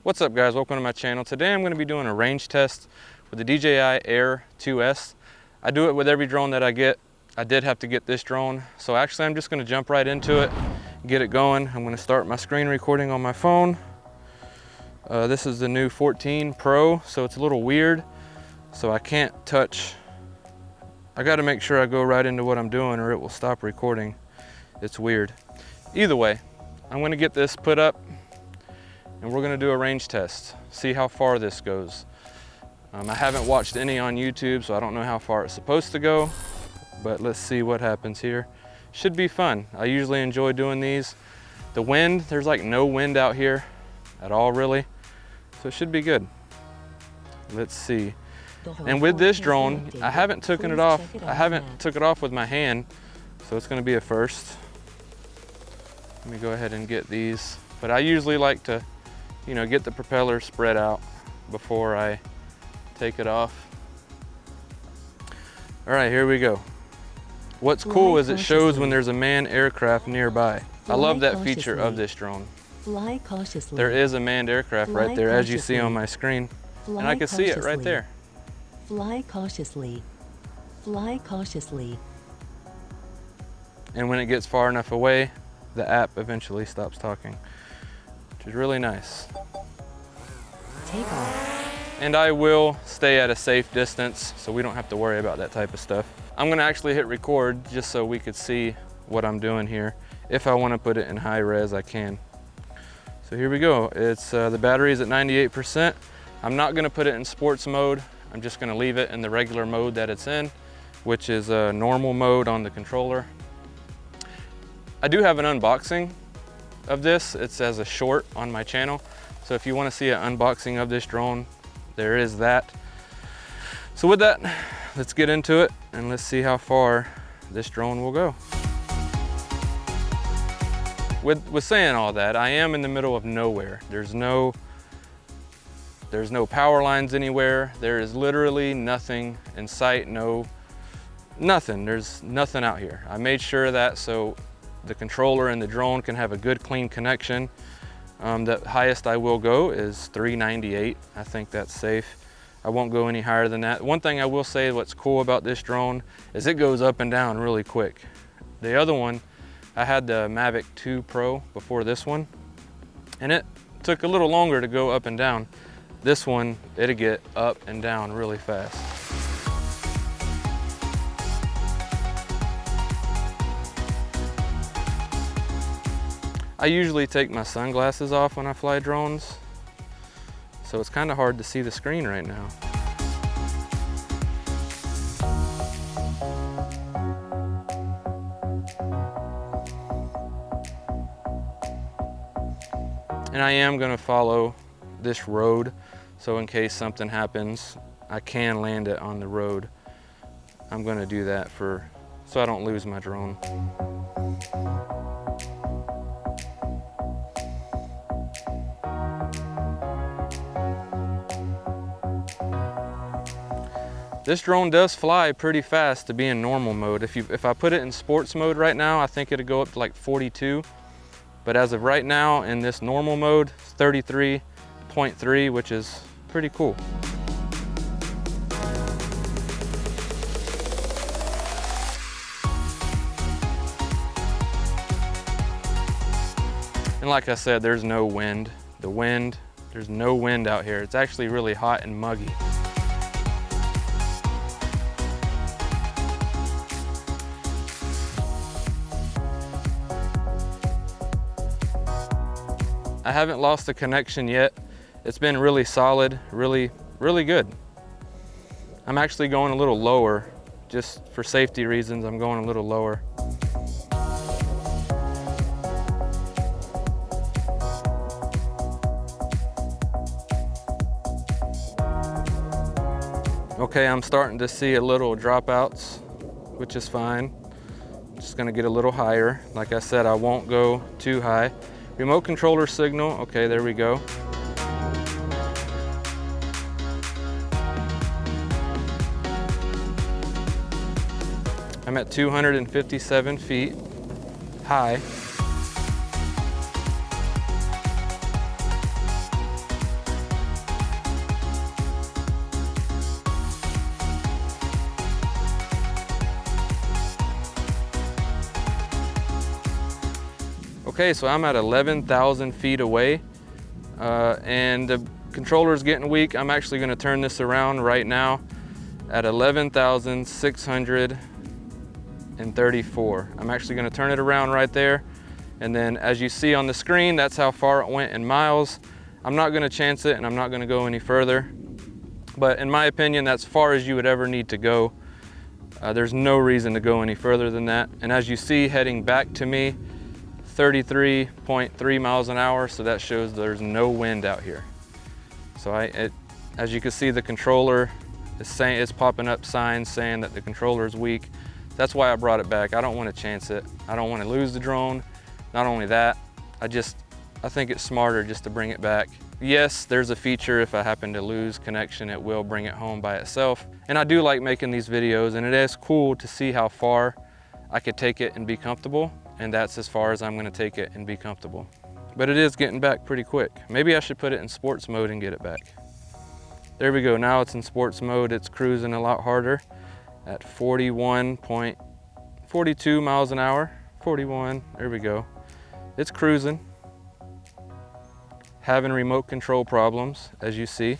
What's up guys, welcome to my channel. Today I'm going to be doing a range test with the DJI Air 2S. I do it with every drone that I get. I did have to get this drone, so actually I'm just going to jump right into it, get it going. I'm going to start my screen recording on my phone. This is the new 14 Pro, so it's a little weird, so I can't touch. I got to make sure I go right into what I'm doing or it will stop recording. It's weird. Either way, I'm going to get this put up and we're going to do a range test, see how far this goes. I haven't watched any on YouTube, so I don't know how far it's supposed to go, but let's see what happens here. Should be fun. I usually enjoy doing these. The wind, there's like no wind out here at all really, so it should be good. Let's see. And with this drone, I haven't taken it off. I haven't took it off with my hand, so it's going to be a first. Let me go ahead and get these, but I usually like to, you know, get the propeller spread out before I take it off. All right, here we go. What's cool is it shows when there's a manned aircraft nearby. I love that feature of this drone. Fly cautiously. There is a manned aircraft right there, as you see on my screen. And I can see it right there. Fly cautiously. Fly cautiously. And when it gets far enough away, the app eventually stops talking, which is really nice. Takeoff. And I will stay at a safe distance so we don't have to worry about that type of stuff. I'm gonna actually hit record just so we could see what I'm doing here. If I wanna put it in high res, I can. So here we go. It's the battery is at 98%. I'm not gonna put it in sports mode. I'm just gonna leave it in the regular mode that it's in, which is a normal mode on the controller. I do have an unboxing of this. It's as a short on my channel. So if you want to see an unboxing of this drone, there is that. So with that, let's get into it and let's see how far this drone will go. With saying all that, I am in the middle of nowhere. There's no power lines anywhere. There is literally nothing in sight, nothing. There's nothing out here. I made sure of that so the controller and the drone can have a good clean connection. The highest I will go is 398. I think that's safe. I won't go any higher than that. One thing I will say, what's cool about this drone is it goes up and down really quick. The other one, I had the Mavic 2 Pro before this one, and it took a little longer to go up and down. This one, it'll get up and down really fast. I usually take my sunglasses off when I fly drones, so it's kind of hard to see the screen right now. And I am going to follow this road, so in case something happens, I can land it on the road. I'm going to do that so I don't lose my drone. This drone does fly pretty fast to be in normal mode. If I put it in sports mode right now, I think it'll go up to like 42. But as of right now, in this normal mode, 33.3, which is pretty cool. And like I said, there's no wind. There's no wind out here. It's actually really hot and muggy. I haven't lost the connection yet. It's been really solid, really good. I'm actually going a little lower, just for safety reasons, I'm going a little lower. Okay, I'm starting to see a little dropouts, which is fine. Just gonna get a little higher. Like I said, I won't go too high. Remote controller signal, okay, there we go. I'm at 257 feet high. Okay, so I'm at 11,000 feet away and the controller is getting weak. I'm actually gonna turn this around right now at 11,634. I'm actually gonna turn it around right there. And then as you see on the screen, that's how far it went in miles. I'm not gonna chance it and I'm not gonna go any further. But in my opinion, that's far as you would ever need to go. There's no reason to go any further than that. And as you see, heading back to me, 33.3 miles an hour. So that shows there's no wind out here. So as you can see, the controller is saying, it's popping up signs saying that the controller is weak. That's why I brought it back. I don't want to chance it. I don't want to lose the drone. Not only that, I think it's smarter just to bring it back. Yes, there's a feature if I happen to lose connection, it will bring it home by itself. And I do like making these videos, and it is cool to see how far I could take it and be comfortable. And that's as far as I'm gonna take it and be comfortable. But it is getting back pretty quick. Maybe I should put it in sports mode and get it back. There we go, now it's in sports mode. It's cruising a lot harder at 41.42 miles an hour. 41, there we go. It's cruising. Having remote control problems, as you see.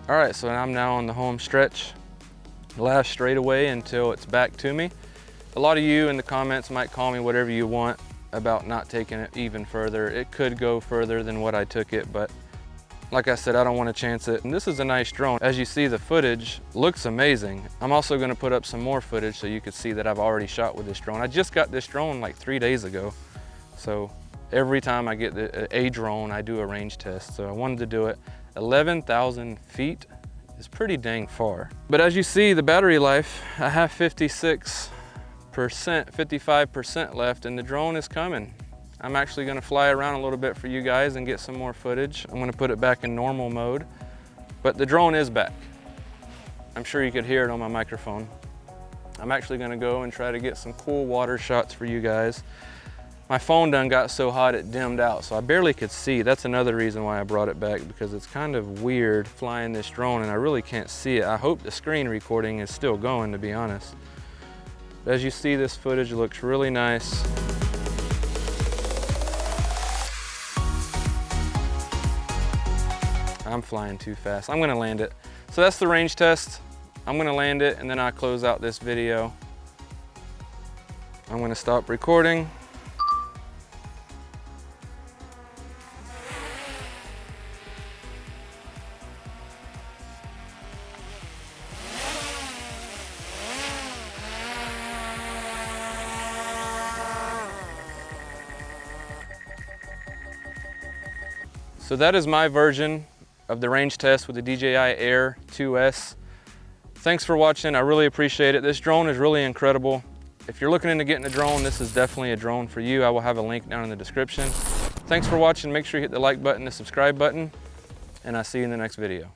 All right, so I'm now on the home stretch, last straightaway until it's back to me. A lot of you in the comments might call me whatever you want about not taking it even further. It could go further than what I took it, but like I said, I don't want to chance it. And this is a nice drone. As you see, the footage looks amazing. I'm also going to put up some more footage so you can see that I've already shot with this drone. I just got this drone like 3 days ago. So every time I get a drone, I do a range test. So I wanted to do it. 11,000 feet is pretty dang far. But as you see, the battery life, I have 56%, 55% left, and the drone is coming. I'm actually gonna fly around a little bit for you guys and get some more footage. I'm gonna put it back in normal mode, but the drone is back. I'm sure you could hear it on my microphone. I'm actually gonna go and try to get some cool water shots for you guys. My phone done got so hot it dimmed out, so I barely could see. That's another reason why I brought it back, because it's kind of weird flying this drone and I really can't see it. I hope the screen recording is still going, to be honest. But as you see, this footage looks really nice. I'm flying too fast. I'm gonna land it. So that's the range test. I'm gonna land it and then I'll close out this video. I'm gonna stop recording. So that is my version of the range test with the DJI Air 2S. Thanks for watching, I really appreciate it. This drone is really incredible. If you're looking into getting a drone, this is definitely a drone for you. I will have a link down in the description. Thanks for watching, make sure you hit the like button, the subscribe button, and I'll see you in the next video.